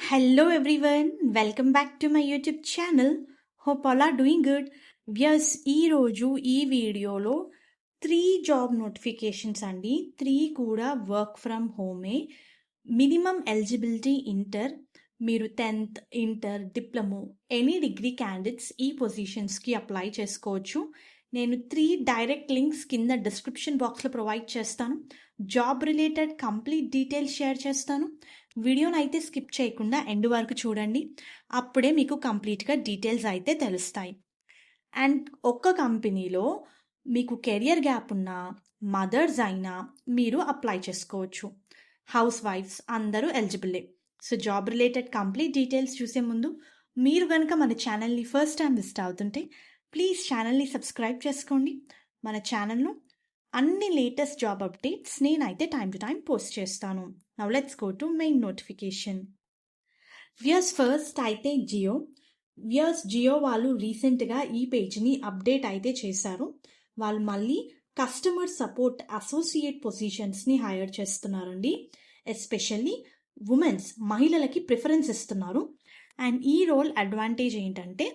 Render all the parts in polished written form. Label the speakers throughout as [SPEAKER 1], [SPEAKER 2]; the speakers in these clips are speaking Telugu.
[SPEAKER 1] Hello everyone, welcome back to my YouTube channel. Hope all are doing good. Yes, ఈరోజు ఈ వీడియోలో 3 జాబ్ నోటిఫికేషన్స్ అండి. 3 కూడా వర్క్ ఫ్రమ్ హోమే. Minimum eligibility inter. మీరు 10th, inter, diploma, any degree candidates ఈ పొజిషన్స్కి అప్లై చేసుకోవచ్చు. నేను 3 డైరెక్ట్ లింక్స్ కింద డిస్క్రిప్షన్ బాక్స్లో ప్రొవైడ్ చేస్తాను. Job related complete details share చేస్తాను. వీడియోని అయితే స్కిప్ చేయకుండా ఎండ్ వరకు చూడండి. అప్పుడే మీకు కంప్లీట్గా డీటెయిల్స్ అయితే తెలుస్తాయి. అండ్ ఒక్క కంపెనీలో మీకు కెరియర్ గ్యాప్ ఉన్నా, మదర్స్ అయినా మీరు అప్లై చేసుకోవచ్చు. హౌస్ వైఫ్స్ అందరూ ఎలిజిబుల్లే. So job related complete details చూసే ముందు మీరు కనుక మన ఛానల్ని ఫస్ట్ టైం విజిట్ అవుతుంటే ప్లీజ్ ఛానల్ని సబ్స్క్రైబ్ చేసుకోండి. మన ఛానల్లో అన్ని లేటెస్ట్ జాబ్ అప్డేట్స్ నేనైతే టైం టు టైం పోస్ట్ చేస్తాను. Now let's go to main notification. First అయితే జియో వాళ్ళు రీసెంట్గా ఈ పేజ్ని అప్డేట్ అయితే చేశారు. వాళ్ళు మళ్ళీ కస్టమర్ సపోర్ట్ అసోసియేట్ పొజిషన్స్ని హైర్ చేస్తున్నారండి. ఎస్పెషల్లీ ఉమెన్స్, మహిళలకి ప్రిఫరెన్స్ ఇస్తున్నారు. అండ్ ఈ రోల్ అడ్వాంటేజ్ ఏంటంటే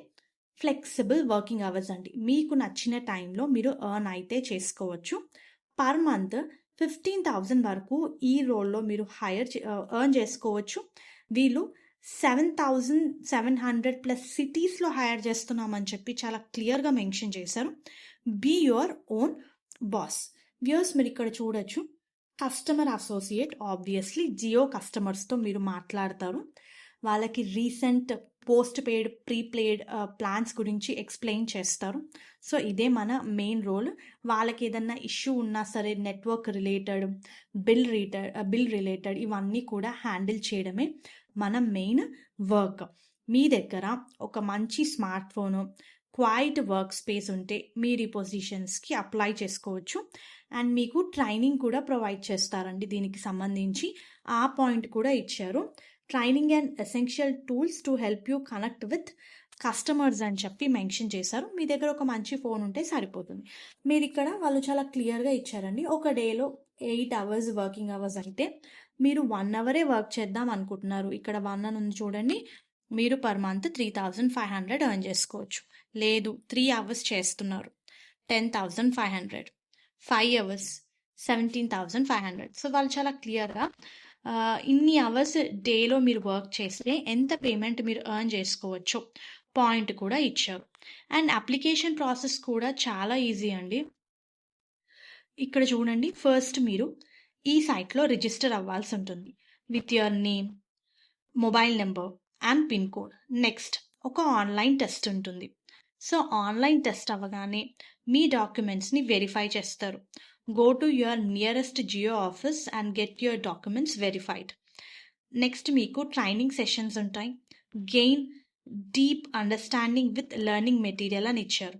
[SPEAKER 1] ఫ్లెక్సిబుల్ వర్కింగ్ అవర్స్ అండి. మీకు నచ్చిన టైంలో మీరు ఎర్న్ అయితే చేసుకోవచ్చు. పర్ మంత్ 15,000 వరకు ఈ రోల్లో మీరు ఎర్న్ చేసుకోవచ్చు. వీళ్ళు 7,700 ప్లస్ సిటీస్లో హైర్ చేస్తున్నామని చెప్పి చాలా క్లియర్గా మెన్షన్ చేశారు. Be your own boss. మీరు ఇక్కడ చూడొచ్చు, కస్టమర్ అసోసియేట్. ఆబ్వియస్లీ జియో కస్టమర్స్తో మీరు మాట్లాడతారు. వాళ్ళకి recent post paid, prepaid plans గురించి ఎక్స్ప్లెయిన్ చేస్తారు. సో ఇదే మన మెయిన్ రోల్. వాళ్ళకి ఏదన్నా ఇష్యూ ఉన్నా సరే, నెట్వర్క్ రిలేటెడ్, బిల్ రిలేటెడ్ ఇవన్నీ కూడా హ్యాండిల్ చేయడమే మన మెయిన్ వర్క్. మీ దగ్గర ఒక మంచి smart phone, quiet work space ఉంటే మీరు ఈ పొజిషన్స్కి అప్లై చేసుకోవచ్చు. అండ్ మీకు ట్రైనింగ్ కూడా ప్రొవైడ్ చేస్తారండి. దీనికి సంబంధించి ఆ పాయింట్ కూడా ఇచ్చారు. Training and essential tools to help you connect with customers అని చెప్పి మెన్షన్ చేశారు. మీ దగ్గర ఒక మంచి ఫోన్ ఉంటే సరిపోతుంది. మీరు ఇక్కడ వాళ్ళు చాలా క్లియర్గా ఇచ్చారండి. ఒక డేలో 8 అవర్స్ వర్కింగ్ అవర్స్ అయితే మీరు 1 అవరే వర్క్ చేద్దాం అనుకుంటున్నారు. ఇక్కడ 1 అని ఉంది చూడండి. మీరు పర్ మంత్ 3,500 ఎర్న్ చేసుకోవచ్చు. లేదు 3 అవర్స్ చేస్తున్నారు, 10,500. 5 అవర్స్ 17,500. సో వాళ్ళు చాలా క్లియర్గా ఇన్ని అవర్స్ డేలో మీరు వర్క్ చేస్తే ఎంత పేమెంట్ మీరు ఎర్న్ చేసుకోవచ్చు పాయింట్ కూడా ఇచ్చారు. అండ్ అప్లికేషన్ ప్రాసెస్ కూడా చాలా ఈజీ అండి. ఇక్కడ చూడండి, ఫస్ట్ మీరు ఈ సైట్లో రిజిస్టర్ అవ్వాల్సి ఉంటుంది with your name, mobile number and pin code. Next ఒక ఆన్లైన్ టెస్ట్ ఉంటుంది. సో ఆన్లైన్ టెస్ట్ అవ్వగానే మీ డాక్యుమెంట్స్ని వెరిఫై చేస్తారు. Go to your nearest Jio office and get your documents verified. Next మీకు ట్రైనింగ్ సెషన్స్ ఉంటాయి. Gain deep understanding with learning material అని ఇచ్చారు.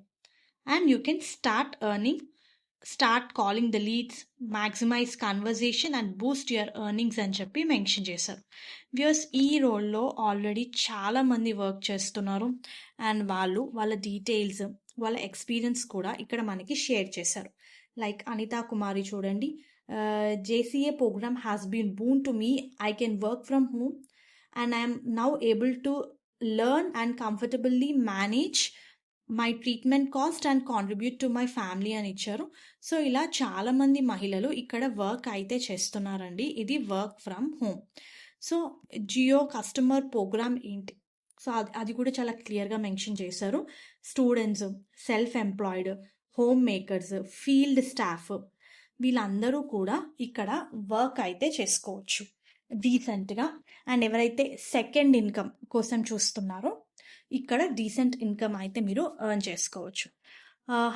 [SPEAKER 1] And you can start calling the leads, maximise conversation and boost your earnings అని చెప్పి మెన్షన్ చేశారు. ఈ రోల్లో ఆల్రెడీ చాలామంది వర్క్ చేస్తున్నారు. అండ్ వాళ్ళ డీటెయిల్స్, వాళ్ళ ఎక్స్పీరియన్స్ కూడా ఇక్కడ మనకి షేర్ చేశారు. లైక్ అనితా కుమారి చూడండి, JCA program has been boon to me. I can work from home and I am now able to learn and comfortably manage my treatment cost and contribute to my family అని ఇచ్చారు. సో ఇలా చాలామంది మహిళలు ఇక్కడ వర్క్ అయితే చేస్తున్నారండి. ఇది work from home. So Jio customer programme ఏంటి, సో అది కూడా చాలా క్లియర్గా మెన్షన్ చేశారు. Students, self employed, home makers, field staff వీళ్ళందరూ కూడా ఇక్కడ వర్క్ అయితే చేసుకోవచ్చు డీసెంట్గా. అండ్ ఎవరైతే సెకండ్ ఇన్కమ్ కోసం చూస్తున్నారో ఇక్కడ డీసెంట్ ఇన్కమ్ అయితే మీరు ఎర్న్ చేసుకోవచ్చు.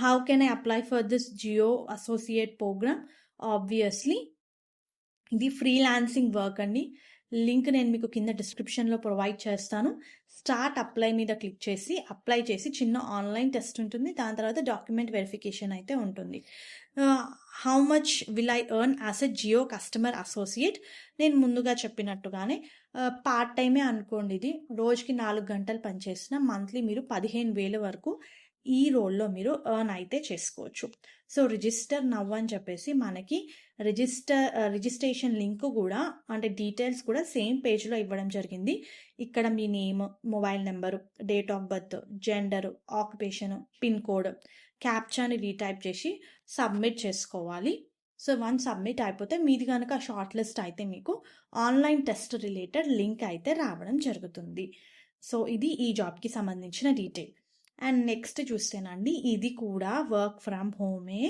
[SPEAKER 1] How can I apply for this Jio associate program? Obviously ఇది ఫ్రీలాన్సింగ్ వర్క్ అండి. లింక్ నేను మీకు కింద డిస్క్రిప్షన్లో ప్రొవైడ్ చేస్తాను. స్టార్ట్ అప్లై మీద క్లిక్ చేసి అప్లై చేసి చిన్న ఆన్లైన్ టెస్ట్ ఉంటుంది. దాని తర్వాత డాక్యుమెంట్ వెరిఫికేషన్ అయితే ఉంటుంది. How much will I earn as a Jio customer associate? నేను ముందుగా చెప్పినట్టుగానే పార్ట్ టైమే అనుకోండి. ఇది రోజుకి 4 గంటలు పనిచేసిన మంత్లీ మీరు 15,000 వరకు ఈ రోల్లో మీరు ఎర్న్ అయితే చేసుకోవచ్చు. సో రిజిస్టర్ నవ్ అని చెప్పేసి మనకి రిజిస్ట్రేషన్ లింక్ కూడా అంటే డీటెయిల్స్ కూడా సేమ్ పేజ్లో ఇవ్వడం జరిగింది. ఇక్కడ మీ name, mobile number, date of birth, gender, occupation, pin code, క్యాప్చాని రీటైప్ చేసి సబ్మిట్ చేసుకోవాలి. సో వన్స్ సబ్మిట్ అయిపోతే మీది కనుక షార్ట్ లిస్ట్ అయితే మీకు ఆన్లైన్ టెస్ట్ రిలేటెడ్ లింక్ అయితే రావడం జరుగుతుంది. సో ఇది ఈ జాబ్కి సంబంధించిన డీటెయిల్. అండ్ నెక్స్ట్ చూస్తేనండి, ఇది కూడా వర్క్ ఫ్రమ్ హోమే,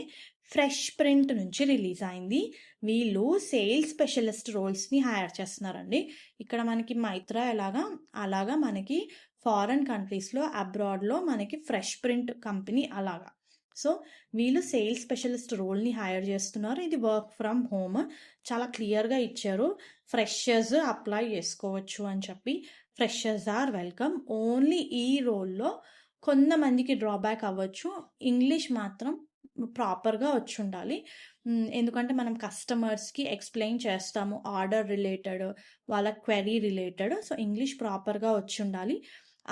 [SPEAKER 1] ఫ్రెష్ ప్రింట్ నుంచి రిలీజ్ అయింది. వీళ్ళు సేల్స్ స్పెషలిస్ట్ రోల్స్ని హైర్ చేస్తున్నారండి. ఇక్కడ మనకి మైత్రా అలాగా మనకి ఫారెన్ కంట్రీస్లో అబ్రాడ్లో మనకి ఫ్రెష్ ప్రింట్ కంపెనీ అలాగా. సో వీళ్ళు సేల్స్ స్పెషలిస్ట్ రోల్ని హైర్ చేస్తున్నారు. ఇది వర్క్ ఫ్రమ్ హోమ్, చాలా క్లియర్గా ఇచ్చారు. ఫ్రెషర్స్ అప్లై చేసుకోవచ్చు అని చెప్పి, ఫ్రెషర్స్ ఆర్ వెల్కమ్. ఓన్లీ ఈ రోల్లో కొంతమందికి డ్రాబ్యాక్ అవ్వచ్చు, ఇంగ్లీష్ మాత్రం ప్రాపర్గా వచ్చి ఉండాలి. ఎందుకంటే మనం కస్టమర్స్కి ఎక్స్ప్లెయిన్ చేస్తాము ఆర్డర్ రిలేటెడ్, వాళ్ళ క్వెరీ రిలేటెడ్. సో ఇంగ్లీష్ ప్రాపర్గా వచ్చి ఉండాలి.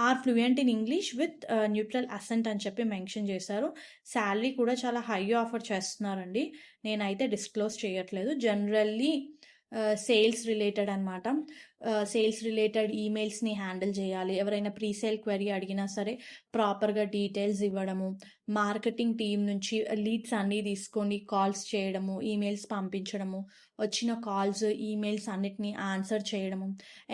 [SPEAKER 1] Are fluent in English with neutral accent అని చెప్పి మెన్షన్ చేశారు. శాలరీ కూడా చాలా హై ఆఫర్ చేస్తున్నారండి. నేనైతే డిస్క్లోజ్ చేయట్లేదు. జనరల్లీ సేల్స్ రిలేటెడ్ అనమాట. సేల్స్ రిలేటెడ్ ఈమెయిల్స్ని హ్యాండిల్ చేయాలి. ఎవరైనా ప్రీసేల్ క్వెరీ అడిగినా సరే ప్రాపర్గా డీటెయిల్స్ ఇవ్వడము, మార్కెటింగ్ టీం నుంచి లీడ్స్ అన్నీ తీసుకొని కాల్స్ చేయడము, ఈమెయిల్స్ పంపించడము, వచ్చిన కాల్స్ ఈమెయిల్స్ అన్నిటినీ ఆన్సర్ చేయడము.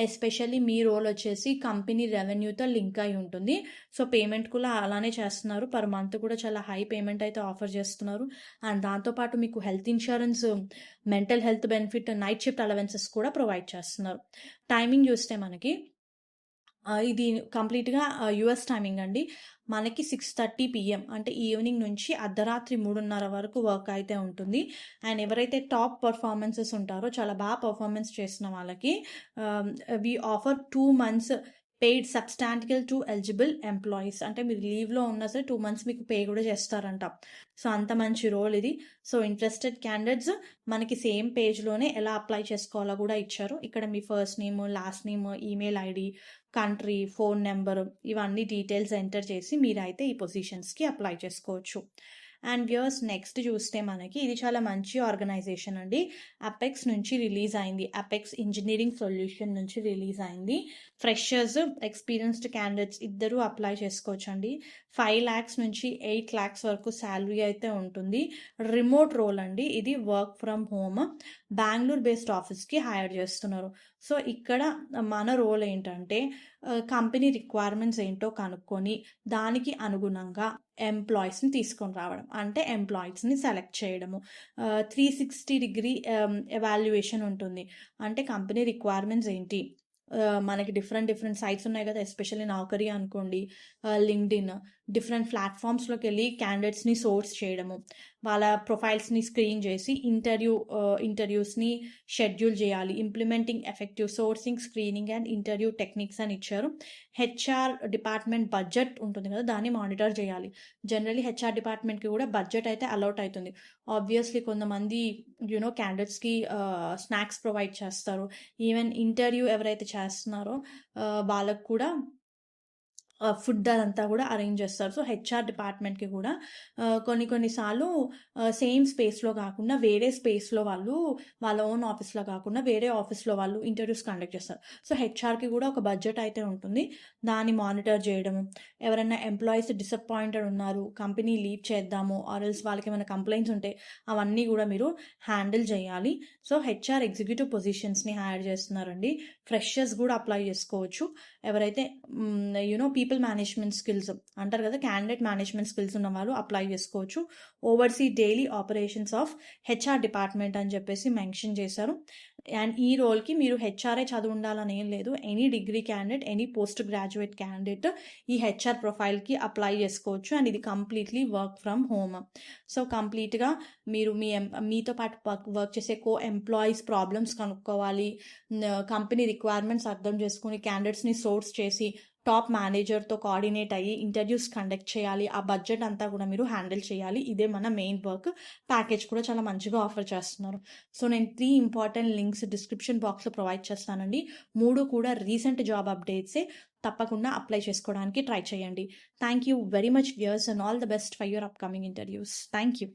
[SPEAKER 1] ఎస్పెషల్లీ మీ రోల్ వచ్చేసి కంపెనీ రెవెన్యూతో లింక్ అయి ఉంటుంది. సో పేమెంట్ కూడా అలానే చేస్తున్నారు. పర్ మంత్ కూడా చాలా హై పేమెంట్ అయితే ఆఫర్ చేస్తున్నారు. అండ్ దాంతోపాటు మీకు health insurance, mental health benefit, night shift allowances కూడా ప్రొవైడ్ చేస్తున్నారు. టైమింగ్ చూస్తే మనకి ఇది కంప్లీట్గా యుఎస్ టైమింగ్ అండి. మనకి 6:30 PM అంటే ఈవినింగ్ నుంచి అర్ధరాత్రి 3:30 వరకు వర్క్ అయితే ఉంటుంది. అండ్ ఎవరైతే టాప్ పర్ఫార్మెన్సెస్ ఉంటారో, చాలా బాగా పర్ఫార్మెన్స్ చేసిన వాళ్ళకి we offer 2 months paid sabbatical to eligible employees. అంటే మీరు లీవ్లో ఉన్నా సరే 2 months మీకు పే కూడా చేస్తారంట. సో అంత మంచి రోల్ ఇది. సో ఇంట్రెస్టెడ్ క్యాండిడేట్స్ మనకి సేమ్ పేజ్లోనే ఎలా అప్లై చేసుకోవాలో కూడా ఇచ్చారు. ఇక్కడ మీ first name, last name, email ID, country, phone number, ఇవన్నీ డీటెయిల్స్ ఎంటర్ చేసి మీరైతే ఈ పొజిషన్స్కి అప్లై చేసుకోవచ్చు. అండ్ వ్యూయర్స్ నెక్స్ట్ చూస్తే మనకి ఇది చాలా మంచి ఆర్గనైజేషన్ అండి. అపెక్స్ నుంచి రిలీజ్ అయింది. అపెక్స్ ఇంజనీరింగ్ సొల్యూషన్ నుంచి రిలీజ్ అయింది. ఫ్రెషర్స్, ఎక్స్పీరియన్స్డ్ క్యాండిడేట్స్ ఇద్దరు అప్లై చేసుకోవచ్చు అండి. 5 lakhs నుంచి 8 lakhs వరకు శాలరీ అయితే ఉంటుంది. రిమోట్ రోల్ అండి. ఇది work from home, Bengaluru based ఆఫీస్కి హైర్ చేస్తున్నారు. సో ఇక్కడ మన రోల్ ఏంటంటే కంపెనీ రిక్వైర్మెంట్స్ ఏంటో కనుక్కొని దానికి అనుగుణంగా ఎంప్లాయీస్ని తీసుకొని రావడం, అంటే ఎంప్లాయీస్ని సెలెక్ట్ చేయడము. 360 degree ఎవాల్యుయేషన్ ఉంటుంది. అంటే కంపెనీ రిక్వైర్మెంట్స్ ఏంటి, మనకి డిఫరెంట్ సైట్స్ ఉన్నాయి కదా, ఎస్పెషల్లీ నౌకరీ అనుకోండి, లింక్డ్ఇన్, డిఫరెంట్ ప్లాట్ఫామ్స్లోకి వెళ్ళి క్యాండిడేట్స్ని సోర్స్ చేయడము, వాళ్ళ ప్రొఫైల్స్ని స్క్రీన్ చేసి ఇంటర్వ్యూస్ని షెడ్యూల్ చేయాలి. Implementing effective sourcing, screening and interview techniques అని ఇచ్చారు. హెచ్ఆర్ డిపార్ట్మెంట్ బడ్జెట్ ఉంటుంది కదా, దాన్ని మానిటర్ చేయాలి. జనరల్లీ హెచ్ఆర్ డిపార్ట్మెంట్కి కూడా బడ్జెట్ అయితే అలౌట్ అవుతుంది. ఆబ్వియస్లీ కొంతమంది క్యాండిడేట్స్కి స్నాక్స్ ప్రొవైడ్ చేస్తారు. ఈవెన్ ఇంటర్వ్యూ ఎవరైతే చేస్తున్నారో వాళ్ళకు కూడా ఫుడ్ అదంతా కూడా అరేంజ్ చేస్తారు. సో హెచ్ఆర్ డిపార్ట్మెంట్కి కూడా కొన్నిసార్లు సేమ్ స్పేస్లో కాకుండా వేరే స్పేస్లో వాళ్ళు, వాళ్ళ ఓన్ ఆఫీస్లో కాకుండా వేరే ఆఫీస్లో వాళ్ళు ఇంటర్వ్యూస్ కండక్ట్ చేస్తారు. సో హెచ్ఆర్కి కూడా ఒక బడ్జెట్ అయితే ఉంటుంది. దాన్ని మానిటర్ చేయడము, ఎవరైనా ఎంప్లాయీస్ డిసప్పాయింటెడ్ ఉన్నారు, కంపెనీ లీవ్ చేద్దాము, ఆర్ఎల్స్ వాళ్ళకి ఏమైనా కంప్లైంట్స్ ఉంటే అవన్నీ కూడా మీరు హ్యాండిల్ చేయాలి. సో హెచ్ఆర్ ఎగ్జిక్యూటివ్ పొజిషన్స్ని హైర్ చేస్తున్నారండి. ఫ్రెషర్స్ కూడా అప్లై చేసుకోవచ్చు. ఎవరైతే పీపుల్ మేనేజ్మెంట్ స్కిల్స్ అంటారు కదా, క్యాండిడేట్ మేనేజ్మెంట్ స్కిల్స్ ఉన్న వాళ్ళు అప్లై చేసుకోవచ్చు. Overseas daily operations of HR department అని చెప్పేసి మెన్షన్ చేశారు. అండ్ ఈ రోల్కి మీరు హెచ్ఆర్ఏ చదువు ఉండాలని ఏం లేదు. Any degree candidate, any post graduate candidate ఈ హెచ్ఆర్ ప్రొఫైల్కి అప్లై చేసుకోవచ్చు. అండ్ ఇది completely work from home. So కంప్లీట్గా మీరు మీతో పాటు వర్క్ చేసే ఎంప్లాయీస్ ప్రాబ్లమ్స్ కనుక్కోవాలి, కంపెనీ రిక్వైర్మెంట్స్ అర్థం చేసుకుని క్యాండిడేట్స్ని సోర్స్ చేసి టాప్ మేనేజర్తో కోఆర్డినేట్ అయ్యి ఇంటర్వ్యూస్ కండక్ట్ చేయాలి. ఆ బడ్జెట్ అంతా కూడా మీరు హ్యాండిల్ చేయాలి. ఇదే మన మెయిన్ వర్క్. ప్యాకేజ్ కూడా చాలా మంచిగా ఆఫర్ చేస్తున్నారు. సో నేను 3 ఇంపార్టెంట్ లింక్స్ డిస్క్రిప్షన్ బాక్స్లో ప్రొవైడ్ చేస్తానండి. 3 కూడా రీసెంట్ జాబ్ అప్డేట్సే. తప్పకుండా అప్లై చేసుకోవడానికి ట్రై చేయండి. Thank you very much viewers and all the best for your upcoming interviews. Thank you.